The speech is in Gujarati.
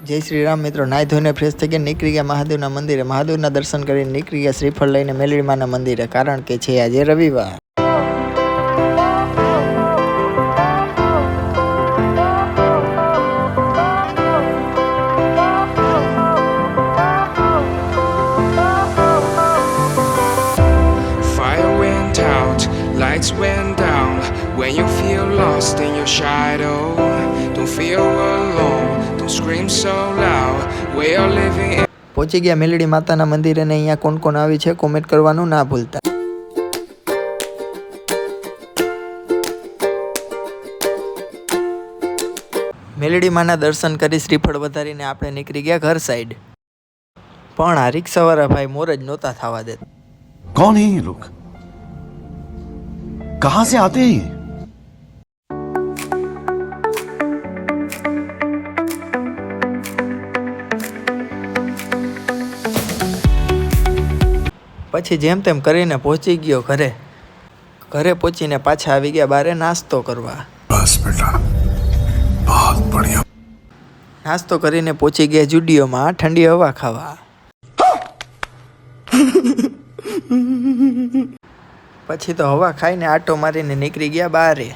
જય શ્રી રામ મિત્રો, નાહી ધોઈને ફ્રેશ થઈ ગયા નીકળી ગયા મહાદેવના મંદિરે. મહાદેવના દર્શન કરીને નીકળી ગયા શ્રીફળ લઈને મેલડીમાના મંદિરે, કારણ કે છે આજે રવિવાર. Fire went out, lights went down. When you feel lost in your shadow, don't feel alone, don't scream so loud. We are living in. પહોંચી ગયા મેલડી માતાના મંદિરે અને અહીંયા કોણ કોણ આવી છે કોમેન્ટ કરવાનું ના ભૂલતા. મેલડી માના દર્શન કરી શ્રીફળ વધારીને આપણે નીકળી ગયા ઘર સાઈડ. પણ આ રિક્ષાવાળા ભાઈ મોર જ નહોતા થવા દેતા. कौन है ये लोग? कहां से आते हैं ये? પછી જેમ તેમ કરીને પહોંચી ગયો ઘરે. ઘરે પહોંચીને પાછા આવી ગયા બારે નાસ્તો કરવા. बस बेटा, बहुत बढ़िया. નાસ્તો કરીને પહોંચી ગયા જુડિયોમાં ઠંડી હવા ખાવા. પછી તો હવા ખાઈને આટો મારીને નીકળી ગયા બારે.